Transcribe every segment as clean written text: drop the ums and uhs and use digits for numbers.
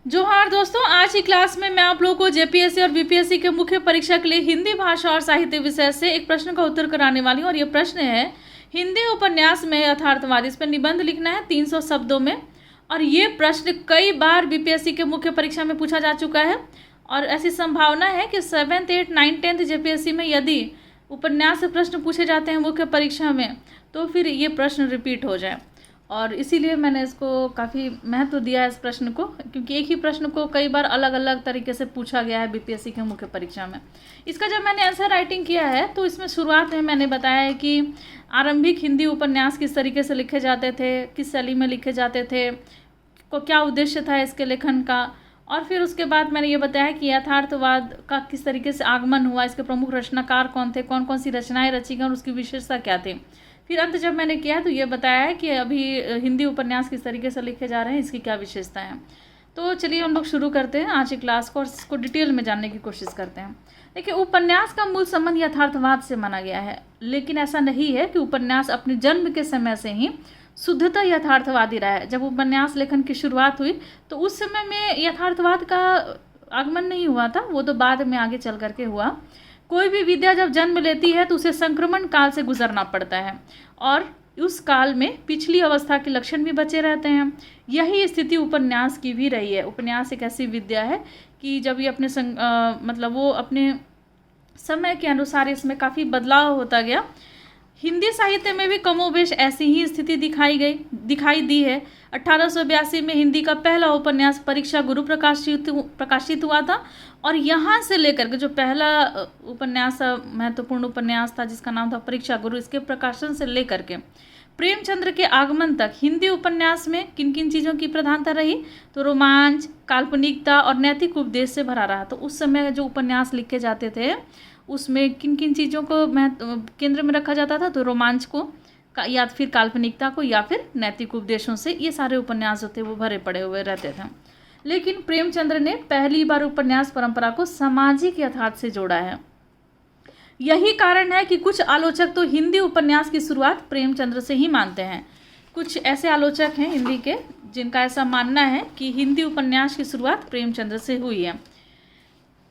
जोहार दोस्तों, आज की क्लास में मैं आप लोगों को जेपीएससी और बीपीएससी के मुख्य परीक्षा के लिए हिंदी भाषा और साहित्य विषय से एक प्रश्न का उत्तर कराने वाली हूँ। और ये प्रश्न है, हिंदी उपन्यास में यथार्थवाद, इस पर निबंध लिखना है 300 शब्दों में। और ये प्रश्न कई बार बीपीएससी के मुख्य परीक्षा में पूछा जा चुका है और ऐसी संभावना है कि 7th 8th 9th 10th JPSC में यदि उपन्यास से प्रश्न पूछे जाते हैं मुख्य परीक्षा में तो फिर ये प्रश्न रिपीट हो जाए। और इसीलिए मैंने इसको काफ़ी महत्व दिया है इस प्रश्न को, क्योंकि एक ही प्रश्न को कई बार अलग अलग तरीके से पूछा गया है बीपीएससी के मुख्य परीक्षा में। इसका जब मैंने आंसर राइटिंग किया है तो इसमें शुरुआत में मैंने बताया है कि आरंभिक हिंदी उपन्यास किस तरीके से लिखे जाते थे, किस शैली में लिखे जाते थे, को क्या उद्देश्य था इसके लेखन का। और फिर उसके बाद मैंने ये बताया कि यथार्थवाद का किस तरीके से आगमन हुआ, इसके प्रमुख रचनाकार कौन थे, कौन कौन सी रचनाएं रची गई और उसकी विशेषता क्या थी। फिर अंत जब मैंने किया तो ये बताया है कि अभी हिंदी उपन्यास किस तरीके से लिखे जा रहे हैं, इसकी क्या विशेषता है। तो चलिए हम लोग शुरू करते हैं आज की क्लास को और इसको डिटेल में जानने की कोशिश करते हैं। देखिए, उपन्यास का मूल संबंध यथार्थवाद से माना गया है, लेकिन ऐसा नहीं है कि उपन्यास अपने जन्म के समय से ही शुद्धतः यथार्थवादी रहा है। जब उपन्यास लेखन की शुरुआत हुई तो उस समय में यथार्थवाद का आगमन नहीं हुआ था, वो तो बाद में आगे चल करके हुआ। कोई भी विद्या जब जन्म लेती है तो उसे संक्रमण काल से गुजरना पड़ता है और उस काल में पिछली अवस्था के लक्षण भी बचे रहते हैं। यही स्थिति उपन्यास की भी रही है। उपन्यास एक ऐसी विद्या है कि जब ये अपने मतलब वो अपने समय के अनुसार इसमें काफ़ी बदलाव होता गया। हिंदी साहित्य में भी कमोबेश ऐसी ही स्थिति दिखाई दी है। 1882 में हिंदी का पहला उपन्यास परीक्षा गुरु प्रकाशित हुआ था और यहाँ से लेकर के जो पहला उपन्यास महत्वपूर्ण उपन्यास था जिसका नाम था परीक्षा गुरु, इसके प्रकाशन से लेकर के प्रेमचंद्र के आगमन तक हिंदी उपन्यास में किन किन चीज़ों की प्रधानता रही, तो रोमांच, काल्पनिकता और नैतिक उपदेश से भरा रहा। तो उस समय जो उपन्यास लिखे जाते थे उसमें किन किन चीज़ों को केंद्र में रखा जाता था, तो रोमांच को या फिर काल्पनिकता को या फिर नैतिक उपदेशों से ये सारे उपन्यास होते वो भरे पड़े हुए रहते थे। लेकिन प्रेमचंद्र ने पहली बार उपन्यास परंपरा को सामाजिक यथार्थ से जोड़ा है। यही कारण है कि कुछ आलोचक तो हिंदी उपन्यास की शुरुआत प्रेमचंद्र से ही मानते हैं। कुछ ऐसे आलोचक हैं हिंदी के जिनका ऐसा मानना है कि हिंदी उपन्यास की शुरुआत प्रेमचंद्र से हुई है।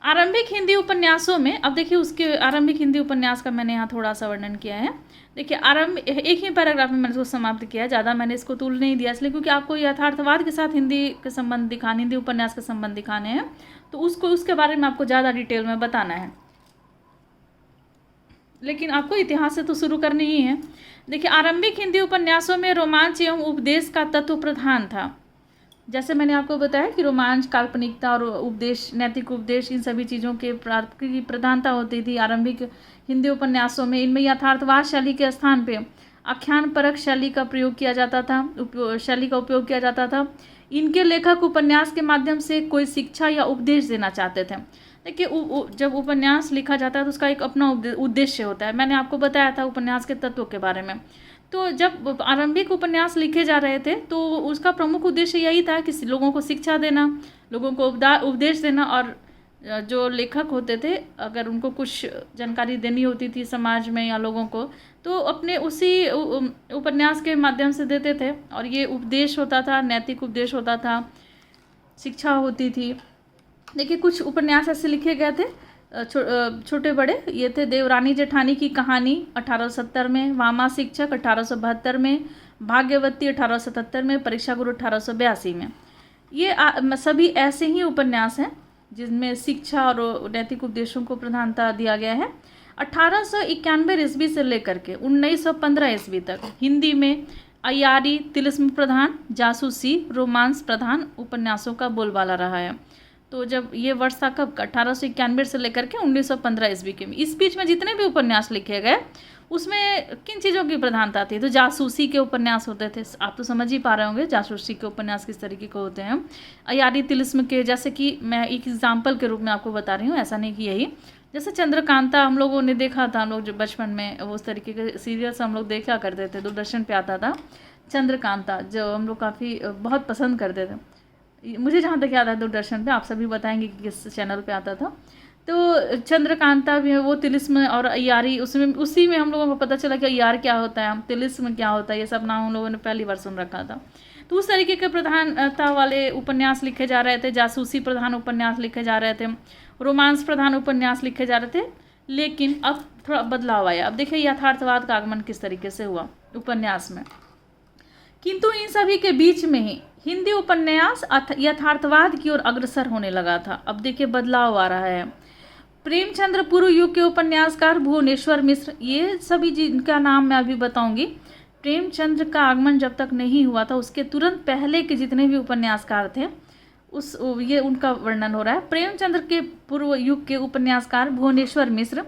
आरंभिक हिंदी उपन्यासों में, अब देखिए उसके आरंभिक हिंदी उपन्यास का मैंने यहाँ थोड़ा सा वर्णन किया है। देखिए, एक ही पैराग्राफ में मैंने इसको समाप्त किया है, ज़्यादा मैंने इसको तूल नहीं दिया इसलिए क्योंकि आपको यथार्थवाद के साथ हिंदी के संबंध दिखाने, हिंदी उपन्यास के संबंध दिखाने हैं, तो उसके बारे में आपको ज़्यादा डिटेल में बताना है। लेकिन आपको इतिहास से तो शुरू करनी ही है। देखिए, आरंभिक हिंदी उपन्यासों में रोमांच एवं उपदेश का तत्व प्रधान था। जैसे मैंने आपको बताया कि रोमांच, काल्पनिकता और उपदेश, नैतिक उपदेश, इन सभी चीज़ों के की प्रधानता होती थी आरंभिक हिंदी उपन्यासों में। इनमें यथार्थवाद शैली के स्थान पे आख्यान परक शैली का प्रयोग किया जाता था, शैली का उपयोग किया जाता था। इनके लेखक उपन्यास के माध्यम से कोई शिक्षा या उपदेश देना चाहते थे। देखिए, जब उपन्यास लिखा जाता है तो उसका एक अपना उद्देश्य होता है। मैंने आपको बताया था उपन्यास के तत्वों के बारे में। तो जब आरंभिक उपन्यास लिखे जा रहे थे तो उसका प्रमुख उद्देश्य यही था कि लोगों को शिक्षा देना, लोगों को उपदेश देना। और जो लेखक होते थे अगर उनको कुछ जानकारी देनी होती थी समाज में या लोगों को, तो अपने उसी उपन्यास के माध्यम से देते थे। और ये उपदेश होता था, नैतिक उपदेश होता था, शिक्षा होती थी। देखिए, कुछ उपन्यास ऐसे लिखे गए थे छोटे बड़े, ये थे देवरानी जेठानी की कहानी 1870 में, वामा शिक्षक 1872 में, भाग्यवती 1877 में, परीक्षा गुरु 1882 में। ये सभी ऐसे ही उपन्यास हैं जिनमें शिक्षा और नैतिक उपदेशों को प्रधानता दिया गया है। 1891 ईस्वी से लेकर के 1915 ईस्वी तक हिंदी में अय्यारी, तिलिस्म प्रधान, जासूसी, रोमांस प्रधान उपन्यासों का बोलबाला रहा है। तो जब ये वर्ष था कब, 1891 से लेकर के 1915 ईस्वी के, इस बीच में जितने भी उपन्यास लिखे गए उसमें किन चीज़ों की प्रधानता थी, तो जासूसी के उपन्यास होते थे। आप तो समझ ही पा रहे होंगे जासूसी के उपन्यास किस तरीके के होते हैं। अय्यारी, तिलिस्म के, जैसे कि मैं एक एग्जाम्पल के रूप में आपको बता रही हूँ, ऐसा नहीं कि यही, जैसे चंद्रकांता हम लोगों ने देखा था, हम लोग जो बचपन में उस तरीके के सीरियल्स हम लोग देखा करते थे, दूरदर्शन पे आता था चंद्रकांता, जो हम लोग काफ़ी बहुत पसंद करते थे। मुझे जहाँ तक याद है दूरदर्शन पे, आप सभी बताएंगे कि किस चैनल पे आता था। तो चंद्रकांता भी है, वो तिलिस्म और अय्यारी, उसमें उसी में हम लोगों को पता चला कि अय्यार क्या होता है, तिलिस्म क्या होता है, ये सब नाम हम लोगों ने पहली बार सुन रखा था। तो उस तरीके के प्रधानता वाले उपन्यास लिखे जा रहे थे, जासूसी प्रधान उपन्यास लिखे जा रहे थे, रोमांस प्रधान उपन्यास लिखे जा रहे थे। लेकिन अब थोड़ा बदलाव आया। अब देखिए यथार्थवाद का आगमन किस तरीके से हुआ उपन्यास में। किंतु इन सभी के बीच में ही हिंदी उपन्यास यथार्थवाद की ओर अग्रसर होने लगा था। अब देखिए बदलाव आ रहा है। प्रेमचंद्र पूर्व युग के उपन्यासकार भुवनेश्वर मिश्र, ये सभी जिनका नाम मैं अभी बताऊंगी, प्रेमचंद्र का आगमन जब तक नहीं हुआ था उसके तुरंत पहले के जितने भी उपन्यासकार थे ये उनका वर्णन हो रहा है। प्रेमचंद्र के पूर्व युग के उपन्यासकार भुवनेश्वर मिश्र,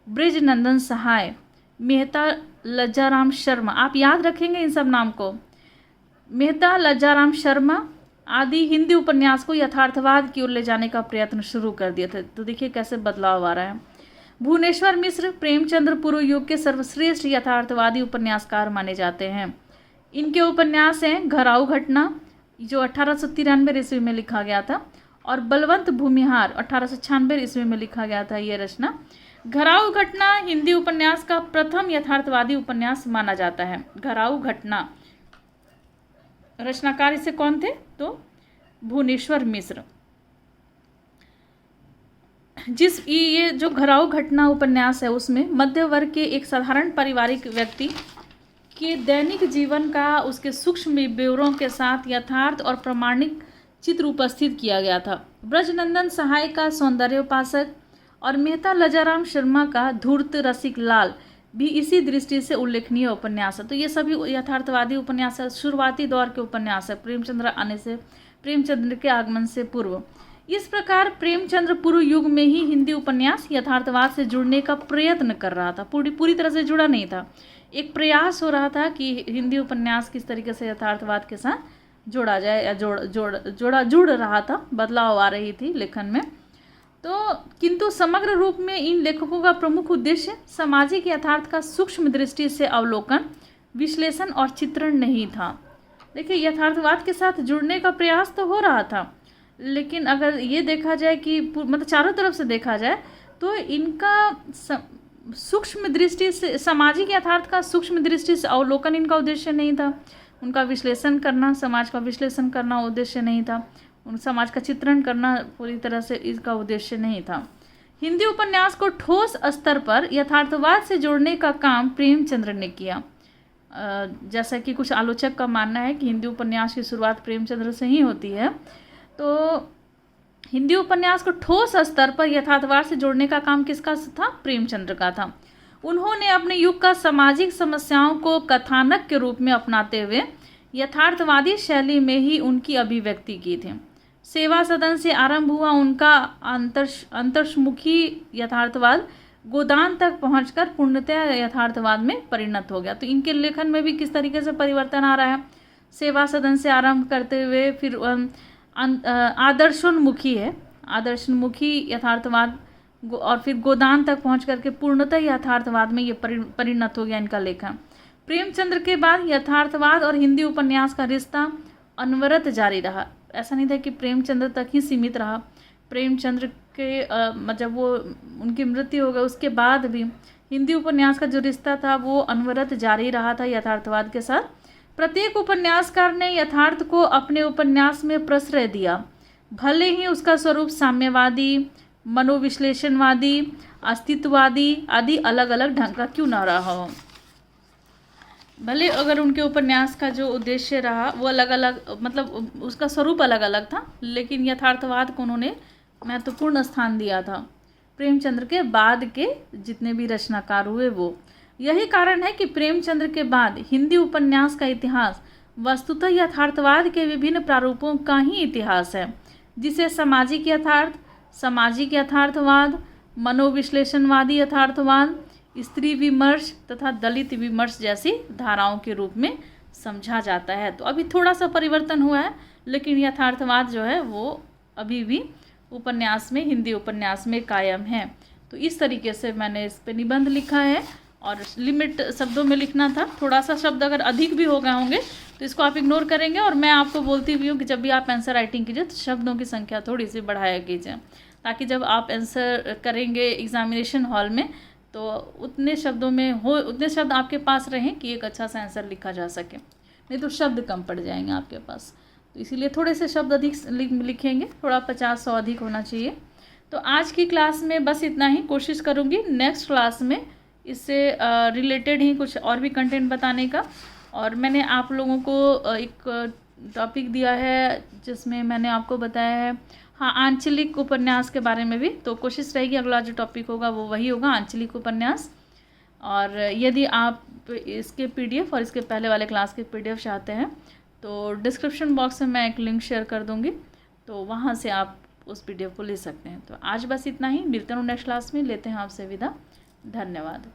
बृजनंदन सहाय, मेहता लज्जाराम शर्मा, आप याद रखेंगे इन सब नाम को, मेहता लज्जाराम शर्मा आदि हिंदी उपन्यास को यथार्थवाद की ओर ले जाने का प्रयत्न शुरू कर दिए थे। तो देखिए कैसे बदलाव आ रहा है। भुवनेश्वर मिश्र प्रेमचंद्र पूर्व युग के सर्वश्रेष्ठ यथार्थवादी उपन्यासकार माने जाते हैं। इनके उपन्यास हैं घराऊ घटना, जो 1893 ईस्वी में लिखा गया था, और बलवंत भूमिहार 1896 ईस्वी में लिखा गया था ये रचना। घराऊ घटना हिंदी उपन्यास का प्रथम यथार्थवादी उपन्यास माना जाता है। घराऊ घटना, रचनाकार इसे कौन थे? तो भुवनेश्वर मिश्र। ये जो घराऊ घटना उपन्यास है उसमें मध्य वर्ग के एक साधारण पारिवारिक व्यक्ति के दैनिक जीवन का उसके सूक्ष्म ब्यौरों के साथ यथार्थ और प्रामाणिक चित्र उपस्थित किया गया था। ब्रजनंदन सहाय का सौंदर्योपासक और मेहता लज्जाराम शर्मा का धूर्त रसिक लाल भी इसी दृष्टि से उल्लेखनीय उपन्यास है। तो ये सभी यथार्थवादी उपन्यास है, शुरुआती दौर के उपन्यास है, प्रेमचंद्र के आगमन से पूर्व। इस प्रकार प्रेमचंद्र पूर्व युग में ही हिंदी उपन्यास यथार्थवाद से जुड़ने का प्रयत्न कर रहा था। पूरी तरह से जुड़ा नहीं था, एक प्रयास हो रहा था कि हिंदी उपन्यास किस तरीके से यथार्थवाद के साथ जोड़ा जाए या जुड़ रहा था, बदलाव आ रही थी लेखन में। तो किंतु समग्र रूप में इन लेखकों का प्रमुख उद्देश्य सामाजिक यथार्थ का सूक्ष्म दृष्टि से अवलोकन, विश्लेषण और चित्रण नहीं था। देखिए यथार्थवाद के साथ जुड़ने का प्रयास तो हो रहा था, लेकिन अगर ये देखा जाए कि मतलब चारों तरफ से देखा जाए तो इनका सूक्ष्म दृष्टि से, सामाजिक यथार्थ का सूक्ष्म दृष्टि से अवलोकन इनका उद्देश्य नहीं था। उनका विश्लेषण करना, समाज का विश्लेषण करना उद्देश्य नहीं था। उन समाज का चित्रण करना पूरी तरह से इसका उद्देश्य नहीं था। हिंदी उपन्यास को ठोस स्तर पर यथार्थवाद से जोड़ने का काम प्रेमचंद्र ने किया। जैसा कि कुछ आलोचक का मानना है कि हिंदी उपन्यास की शुरुआत प्रेमचंद्र से ही होती है। तो हिंदी उपन्यास को ठोस स्तर पर यथार्थवाद से जोड़ने का काम किसका था? प्रेमचंद्र का था। उन्होंने अपने युग का सामाजिक समस्याओं को कथानक के रूप में अपनाते हुए यथार्थवादी शैली में ही उनकी अभिव्यक्ति की थी। सेवा सदन से आरंभ हुआ उनका अंतर्मुखी यथार्थवाद गोदान तक पहुंचकर पूर्णतः यथार्थवाद में परिणत हो गया। तो इनके लेखन में भी किस तरीके से परिवर्तन आ रहा है। सेवा सदन से आरंभ करते हुए फिर आदर्शोन्मुखी है, आदर्शोन्मुखी यथार्थवाद, और फिर गोदान तक पहुंच करके पूर्णतः यथार्थवाद में ये परिणत हो गया इनका लेखन। प्रेमचंद्र के बाद यथार्थवाद और हिंदी उपन्यास का रिश्ता अनवरत जारी रहा। ऐसा नहीं था कि प्रेमचंद्र तक ही सीमित रहा। प्रेमचंद्र के जब वो उनकी मृत्यु हो गई उसके बाद भी हिंदी उपन्यास का जो रिश्ता था वो अनवरत जारी रहा था यथार्थवाद के साथ। प्रत्येक उपन्यासकार ने यथार्थ को अपने उपन्यास में प्रश्रय दिया, भले ही उसका स्वरूप साम्यवादी, मनोविश्लेषणवादी, अस्तित्ववादी आदि अलग अलग ढंग का क्यों न रहा हो। भले अगर उनके उपन्यास का जो उद्देश्य रहा वो अलग अलग, मतलब उसका स्वरूप अलग अलग था, लेकिन यथार्थवाद को उन्होंने महत्वपूर्ण स्थान दिया था। प्रेमचंद्र के बाद के जितने भी रचनाकार हुए वो, यही कारण है कि प्रेमचंद्र के बाद हिंदी उपन्यास का इतिहास वस्तुतः यथार्थवाद के विभिन्न प्रारूपों का ही इतिहास है, जिसे सामाजिक यथार्थ, सामाजिक यथार्थवाद, मनोविश्लेषणवादी यथार्थवाद, स्त्री विमर्श तथा दलित विमर्श जैसी धाराओं के रूप में समझा जाता है। तो अभी थोड़ा सा परिवर्तन हुआ है, लेकिन यथार्थवाद जो है वो अभी भी उपन्यास में, हिंदी उपन्यास में कायम है। तो इस तरीके से मैंने इस पे निबंध लिखा है, और लिमिट शब्दों में लिखना था। थोड़ा सा शब्द अगर अधिक भी हो गए होंगे तो इसको आप इग्नोर करेंगे, और मैं आपको बोलती भी हूँ कि जब भी आप आंसर राइटिंग कीजिए तो शब्दों की संख्या थोड़ी सी बढ़ाया कीजिए, ताकि जब आप आंसर करेंगे एग्जामिनेशन हॉल में तो उतने शब्दों में हो, उतने शब्द आपके पास रहें कि एक अच्छा सा आंसर लिखा जा सके। नहीं तो शब्द कम पड़ जाएंगे आपके पास। तो इसीलिए थोड़े से शब्द अधिक लिखेंगे, थोड़ा 50-100 अधिक होना चाहिए। तो आज की क्लास में बस इतना ही। कोशिश करूँगी नेक्स्ट क्लास में इससे रिलेटेड ही कुछ और भी कंटेंट बताने का। और मैंने आप लोगों को एक टॉपिक दिया है जिसमें मैंने आपको बताया है हाँ आंचलिक उपन्यास के बारे में भी। तो कोशिश रहेगी अगला जो टॉपिक होगा वो वही होगा, आंचलिक उपन्यास। और यदि आप इसके PDF और इसके पहले वाले क्लास के PDF चाहते हैं तो डिस्क्रिप्शन बॉक्स में मैं एक लिंक शेयर कर दूँगी, तो वहाँ से आप उस PDF को ले सकते हैं। तो आज बस इतना ही, मिलते हैं नेक्स्ट क्लास में, लेते हैं आपसे विदा। धन्यवाद।